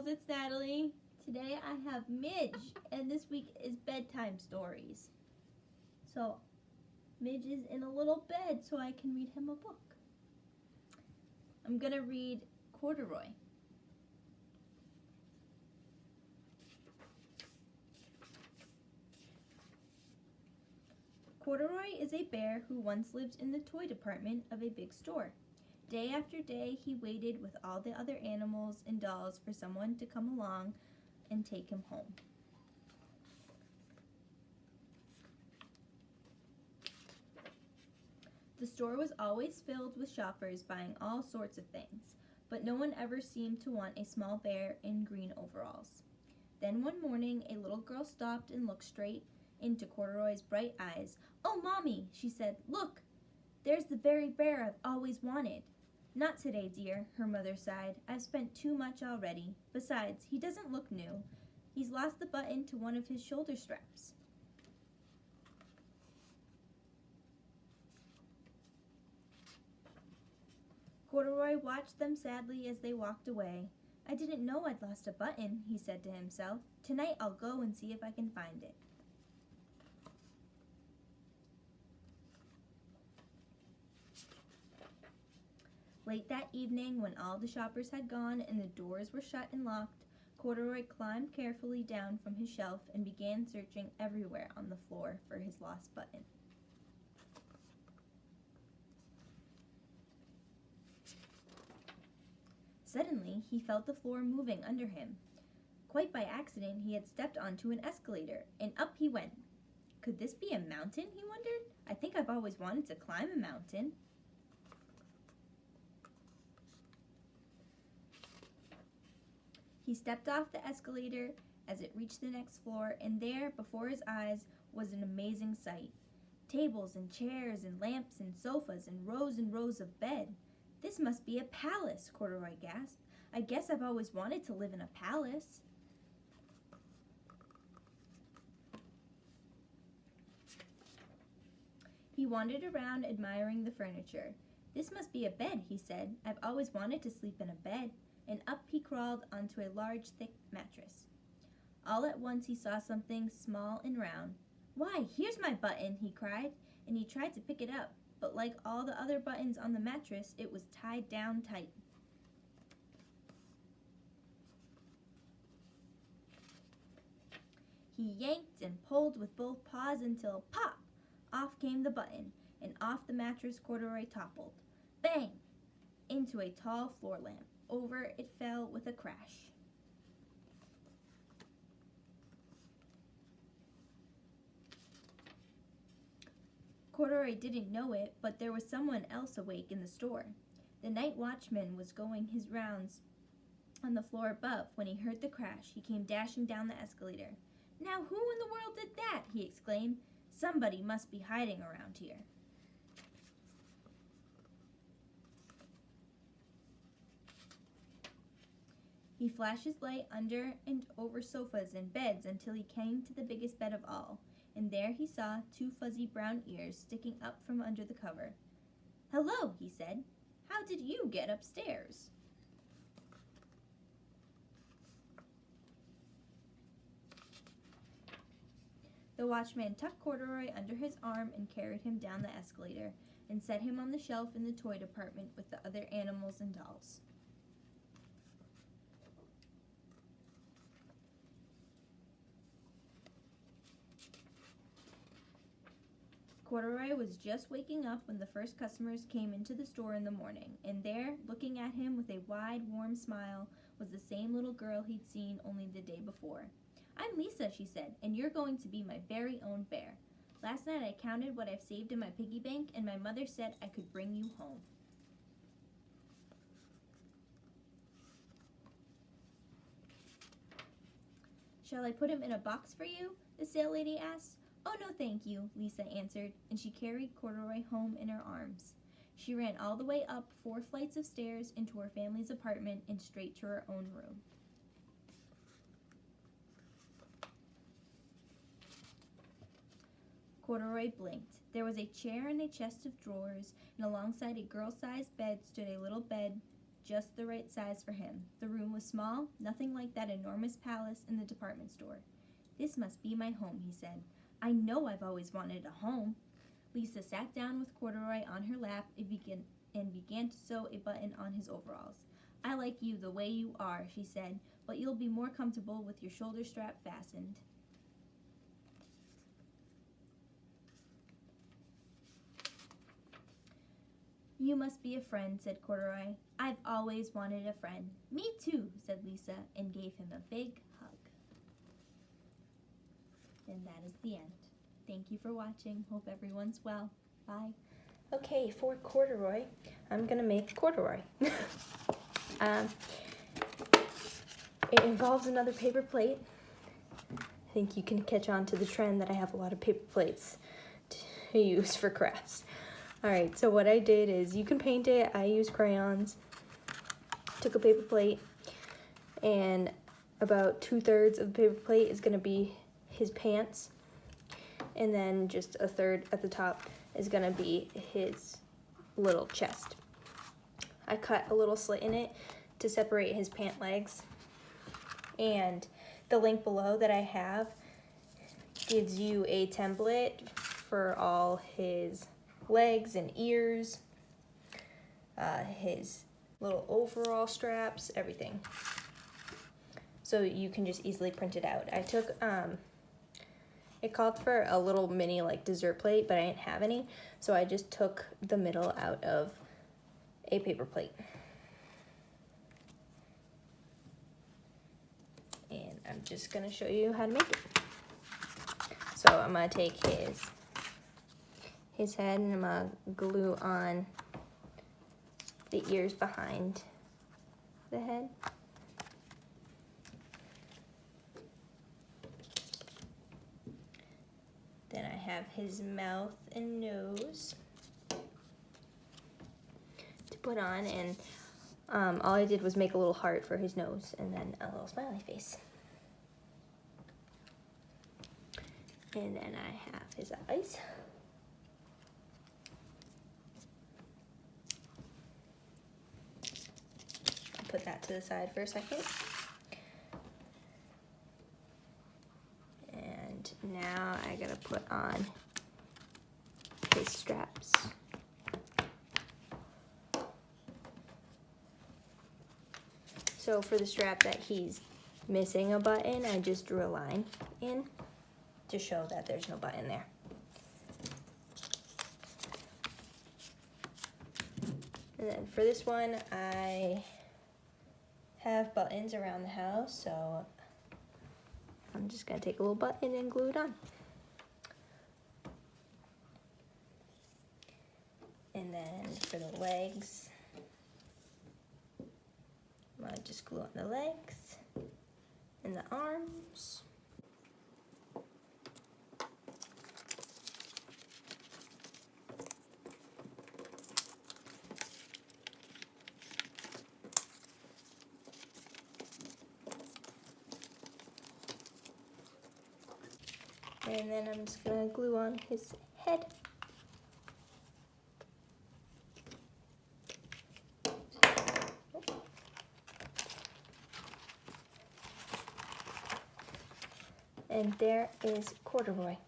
girls, it's Natalie. Today I have Midge, and this week is bedtime stories. So, Midge is in a little bed so I can read him a book. I'm going to read Corduroy. Corduroy is a bear who once lived in the toy department of a big store. Day after day, he waited with all the other animals and dolls for someone to come along and take him home. The store was always filled with shoppers buying all sorts of things, but no one ever seemed to want a small bear in green overalls. Then one morning, a little girl stopped and looked straight into Corduroy's bright eyes. "Oh, Mommy," she said, "look, there's the very bear I've always wanted." "Not today, dear," her mother sighed. "I've spent too much already. Besides, he doesn't look new. He's lost the button to one of his shoulder straps." Corduroy watched them sadly as they walked away. "I didn't know I'd lost a button," he said to himself. "Tonight I'll go and see if I can find it." Late that evening, when all the shoppers had gone and the doors were shut and locked, Corduroy climbed carefully down from his shelf and began searching everywhere on the floor for his lost button. Suddenly, he felt the floor moving under him. Quite by accident, he had stepped onto an escalator, and up he went. Could this be a mountain, he wondered? I think I've always wanted to climb a mountain. He stepped off the escalator as it reached the next floor, and there, before his eyes, was an amazing sight. Tables and chairs and lamps and sofas and rows of bed. "This must be a palace," Corduroy gasped. "I guess I've always wanted to live in a palace." He wandered around admiring the furniture. "This must be a bed," he said. "I've always wanted to sleep in a bed." And up he crawled onto a large, thick mattress. All at once he saw something small and round. "Why, here's my button," he cried, and he tried to pick it up, but like all the other buttons on the mattress, it was tied down tight. He yanked and pulled with both paws until, pop! Off came the button, and off the mattress Corduroy toppled. Bang! Into a tall floor lamp. Over it fell with a crash. Corduroy didn't know it, but there was someone else awake in the store. The night watchman was going his rounds on the floor above. When he heard the crash, he came dashing down the escalator. "Now who in the world did that?" he exclaimed. "Somebody must be hiding around here." He flashed his light under and over sofas and beds until he came to the biggest bed of all, and there he saw two fuzzy brown ears sticking up from under the cover. "Hello," he said. "How did you get upstairs?" The watchman tucked Corduroy under his arm and carried him down the escalator and set him on the shelf in the toy department with the other animals and dolls. Corduroy was just waking up when the first customers came into the store in the morning, and there, looking at him with a wide, warm smile, was the same little girl he'd seen only the day before. "I'm Lisa," she said, "and you're going to be my very own bear. Last night I counted what I've saved in my piggy bank, and my mother said I could bring you home." "Shall I put him in a box for you?" the sale lady asked. "Oh, no, thank you," Lisa answered, and she carried Corduroy home in her arms. She ran all the way up 4 flights of stairs into her family's apartment and straight to her own room. Corduroy blinked. There was a chair and a chest of drawers, and alongside a girl-sized bed stood a little bed just the right size for him. The room was small, nothing like that enormous palace in the department store. "This must be my home," he said. "I know I've always wanted a home." Lisa sat down with Corduroy on her lap and began to sew a button on his overalls. "I like you the way you are," she said, "but you'll be more comfortable with your shoulder strap fastened." "You must be a friend," said Corduroy. "I've always wanted a friend." "Me too," said Lisa, and gave him a big hug. And that is the end. Thank you for watching. Hope everyone's well. Bye. Okay, for Corduroy, I'm gonna make corduroy. It involves another paper plate. I think you can catch on to the trend that I have a lot of paper plates to use for crafts. Alright, so what I did is, you can paint it. I use crayons. Took a paper plate, and about 2/3 of the paper plate is gonna be his pants, and then just 1/3 at the top is gonna be his little chest. I cut a little slit in it to separate his pant legs, and the link below that I have gives you a template for all his legs and ears, his little overall straps, everything. So you can just easily print it out. I took, it called for a little mini like dessert plate, but I didn't have any, so I just took the middle out of a paper plate. And I'm just gonna show you how to make it. So I'm gonna take his head, and I'm gonna glue on the ears behind the head. Then I have his mouth and nose to put on, and all I did was make a little heart for his nose, and then a little smiley face. And then I have his eyes. I'll put that to the side for a second. And now I gotta put on his straps. So for the strap that he's missing a button, I just drew a line in to show that there's no button there. And then for this one, I have buttons around the house, so I'm just gonna take a little button and glue it on. And then for the legs, I'm gonna just glue on the legs and the arms. And then I'm just gonna glue on his head. And there is Corduroy.